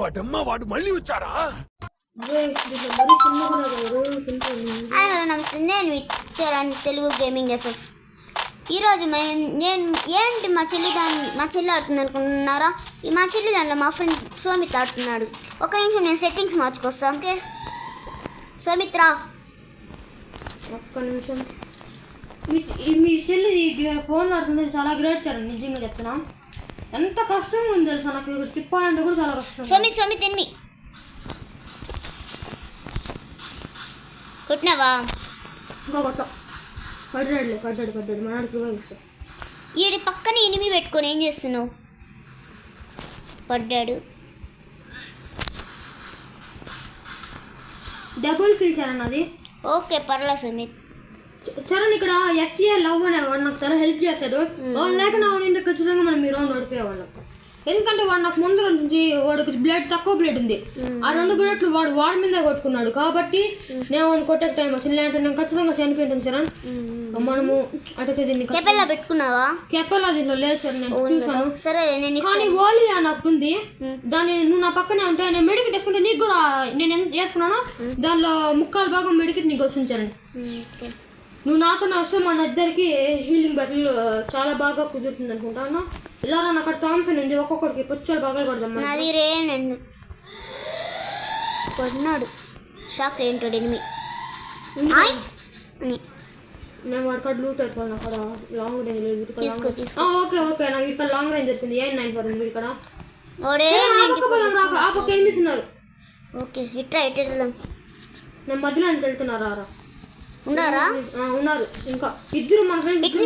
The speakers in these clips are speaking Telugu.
వాడమ్మా వాడు మళ్ళీ వచ్చారా? హలో నమస్తే, నేను ఇచ్చారని తెలుగు గేమింగ్ ఎఫ్ఎఫ్. ఈరోజు నేను ఏంటి మా చెల్లి ఆడుతుంది అనుకుంటున్నారా? మా చెల్లి దాంట్లో మా ఫ్రెండ్ సోమిత్ ఆడుతున్నాడు. ఒక నిమిషం నేను సెట్టింగ్స్ మార్చుకొస్తాను. ఓకే సోమిత్రా, ఒక్క నిమిషం. మీ చెల్లి ఫోన్ ఆడుతుంది, చాలా గ్రేట్ సార్, నిజంగా చెప్తున్నా. ఎంత కష్టంగా ఉంది తెలుసా నాకు, చెప్పాలంటే కూడా చాలా కష్టం. సోమిత్ ఎన్ని కొట్టినావా? ఇంకా కొట్ట పడ్డాడు మనకి ఇష్టం. ఈడి పక్కన ఎనిమి పెట్టుకొని ఏం చేస్తున్నావు? పడ్డాడు. డబుల్ కిల్ చరణ్ అది. ఓకే పర్లా సుమిత్. చరణ్ ఇక్కడ ఎస్ఏ లవ్ అనే వాడు నాకు చాలా హెల్ప్ చేస్తాడు. వాడు లేక నా నింటే ఖచ్చితంగా మనం ఈ రౌండ్ ఓడిపోయేవాళ్ళం. ఎందుకంటే వాడు నాకు ముందు నుంచి వాడికి తక్కువ బ్లడ్ ఉంది. ఆ 2 బుల్లెట్లు వాడి మీద కొట్టుకున్నాడు కాబట్టి నేను కొట్టే టైం వచ్చింది. లేదంటే నేను ఖచ్చితంగా చనిపోయింటాను చరణ్. మనము అటైతే దీన్ని కెపెల్లా పెట్టుకున్నావా? కెపెల్లా దీంట్లో లేదు సార్, నేను చూసాను. సరే కానీ ఓలీ అని ఉంది, దాన్ని నువ్వు నా పక్కనే ఉంటే నేను మెడికెట్ వేసుకుంటే నీకు కూడా నేను ఎంత చేసుకున్నానో దానిలో 3/4 భాగం మెడికెట్ నీకు వచ్చింది చరణ్. నువ్వు నాతో వస్తే మన ఇద్దరికి హీలింగ్ బ్యాటిల్ చాలా బాగా కుదురుతుంది అనుకుంటాను. ఇలా అక్కడ థామ్సన్ ఉంది, ఒక్కొక్కరికి పుచ్చాలు బాగా పడదాం. నాది రే నన్ను కొన్నాడు. షాక్ ఏంటాడు ఎనిమి అని. నేను వాడికాడ లూట్ అయిపోయాను. అక్కడ లాంగ్ రేంజ్ తీసుకో. ఓకే నాకు ఇక్కడ లాంగ్ రేంజ్ వచ్చింది. ఏం 9 పడుతుంది ఇక్కడ. ఆ పక్క ఎనిమిస్ ఉన్నారు. ఓకే ఇట్లా ఎట్ వెళ్దాం. నేను మధ్యలో వెళ్తున్నారా? ఉన్నారా? ఉన్నారు. ఇంకా ఇద్దరు మన ఫ్రెండ్స్. ఇటు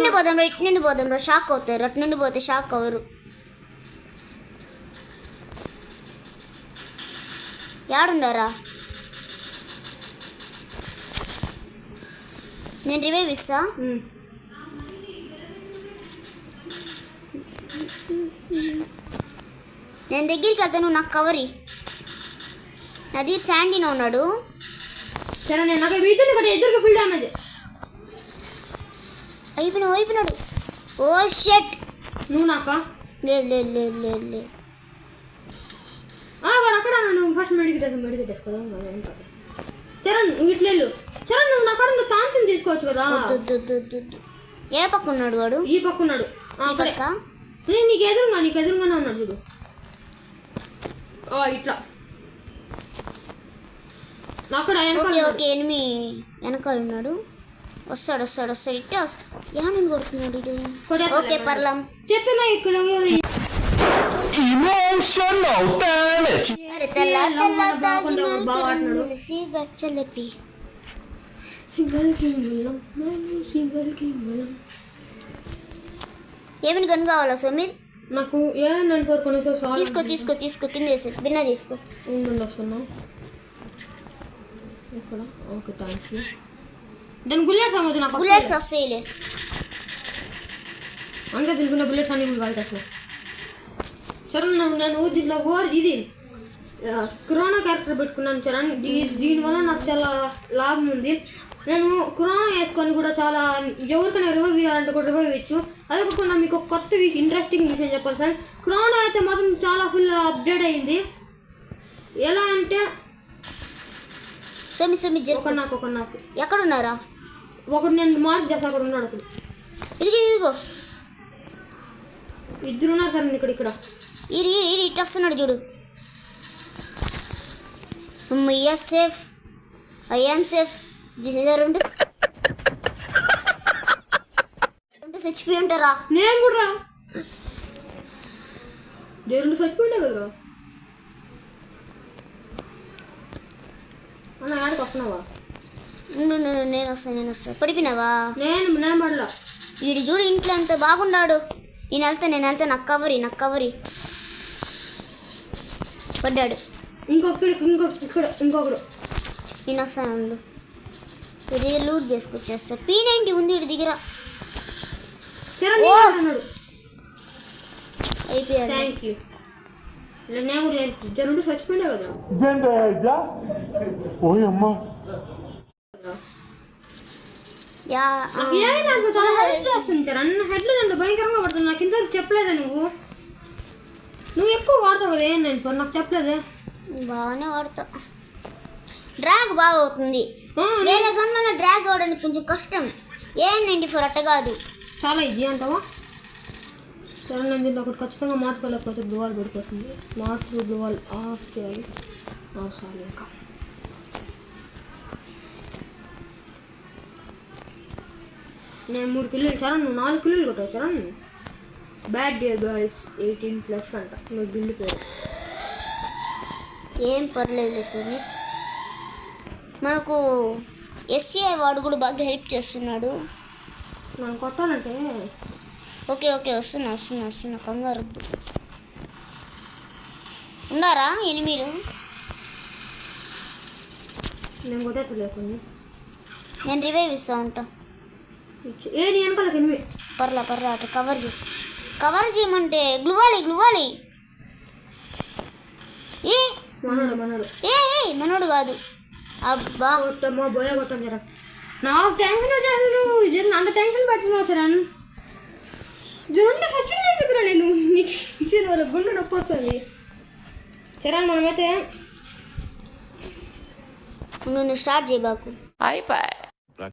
నుండి పోదాం రా, షాక్ అవుతారు. అటు నుండి పోతే షాక్ అవరు. యాడుండారా? నేను రివైవ్ ఇస్తా. నేను దగ్గరికి వెళ్తాను, నాకు కవరి. నది శాండీలో ఉన్నాడు. సరే నేను నాకు వీటిని కూడా ఎదురుగా ఫుల్ డ్యామేజ్ అయిపోయినాడు. ఓ షట్, నువ్వు నాకా? లేదు వాడు అక్కడ నువ్వు ఫస్ట్ మెడికెట్ వేసుకోదా. చరణ్ వీటిలో చరణ్ నువ్వు నా కాడ థామ్సన్ తీసుకోవచ్చు కదా. ఏ పక్క ఉన్నాడు వాడు? ఈ పక్క ఉన్నాడు. నీకు ఎదురుగానే ఉన్నాడు చూడు. ఇట్లా ఓకే ఎనిమి వెనకాల ఉన్నాడు. వస్తాడు ఇట్టే ఏమని కొడుతున్నాడు ఇటు. ఓకే పర్లం చెప్పినా ఇక్కడ ఏమని గన్ కావాలా సోమిత్? నాకు తీసుకో కింద వేసి బిన్నా తీసుకో. వస్తున్నా ఇక్కడ. Okay thank you. దాని బుల్లెట్స్ అమ్మదు నాకు. బుల్లెట్స్ వస్తాయిలే. అంతే తినుకున్న బుల్లెట్స్ అన్ని కూడా కాదు అసలు. చరణ్ నేను దీంట్లో ఇది కరోనా క్యారెక్టర్ పెట్టుకున్నాను చరణ్. దీనివల్ల నాకు చాలా లాభం ఉంది. నేను కరోనా వేసుకొని కూడా చాలా ఎవరికైనా రివైవ్ ఇవ్వాలంటే కూడా రివైవ్ ఇవ్వచ్చు. అదే కాకుండా మీకు ఒక కొత్త ఇంట్రెస్టింగ్ విషయం చెప్పాలి సార్. కరోనా అయితే మాత్రం చాలా ఫుల్ అప్డేట్ అయింది. ఎలా అంటే నాకు ఎక్కడున్నారా? ఒకడు నేను మార్క్ చేస్తా, అక్కడ ఉన్నాడు. అక్కడ ఇదిగో ఇద్దరున్నారు సార్. ఇక్కడ ఇటు వస్తున్నాడు చూడు. Safe, I'm safe. చచ్చిపోయి ఉంటారా? నేను కూడా దేవుడు చచ్చిపోయినా కదా. ఆడికి వస్తున్నావా? నేను వస్తా. పడిపోయినావా? నేను పడలా. వీడు చూడు ఇంట్లో ఎంత బాగున్నాడు. నేను వెళ్తా నాకు కవరి. పడ్డాడు. ఇంకొకడు నేను వస్తాను. ఇది లూట్ చేసుకొచ్చేస్తా. P90 ఉంది వీడి దగ్గర. అయిపోయాడు. Thank you. నేను జరుడు చచ్చిపోయినా కదా. హెడ్లు భయంకరంగా పడుతుంది. నాకు ఇంతవరకు చెప్పలేదా నువ్వు ఎక్కువ వాడతావు కదా. ఏం నేను నాకు చెప్పలేదే. బాగానే వాడతా. డ్రాగ్ బాగా అవుతుంది. ఆ, వేరే గన్లలో డ్రాగ్ అవడానికి కొంచెం కష్టం. AN94 అట్ట కాదు. చాలా ఈజీ అంటావా? సరే, నేను దీంట్లో ఒకటి ఖచ్చితంగా మార్చుకోలేకపోతే బ్లూవాల్ పడిపోతుంది. మార్చు బ్లూవాల్ ఆఫ్ చేయాలి. అవసరం ఇంకా నేను 3 కిలోలు చరణ్, నువ్వు 4 కిలోలు కొట్టావు చరణ్. బ్యాడ్ డే బాయ్స్ 18+ అంట. నువ్వు గిల్లి పేరు ఏం పర్లేదు సునీత్. మనకు SCI వాడు కూడా బాగా హెల్ప్ చేస్తున్నాడు. నన్ను కొట్టాలంటే ఓకే ఓకే వస్తున్నా కంగారొద్దు. ఉన్నారా ఎనిమిది? నేను కొట్టేసలేకుండా నేను రివైవ్ ఇస్తా ఉంటా. నీ వెనకాలకి 8. పర్లా అటు కవర్ చేయమంటే గ్లువాలి. ఏ మనోడు కాదు. అబ్బా కొట్టమ్మా బోయ కొట్టాం చరణ్. నాకు టెన్షన్ వచ్చేసి అంత టెన్షన్ పెడుతున్నావు చరణ్. జోండి సచ్చిన దగ్గర నేను ఇచ్చిన వాళ్ళ గుండె నొప్పి వస్తుంది చరణ్. మనమైతే నువ్వు స్టార్ట్ చేయబాకు. అయిపోయి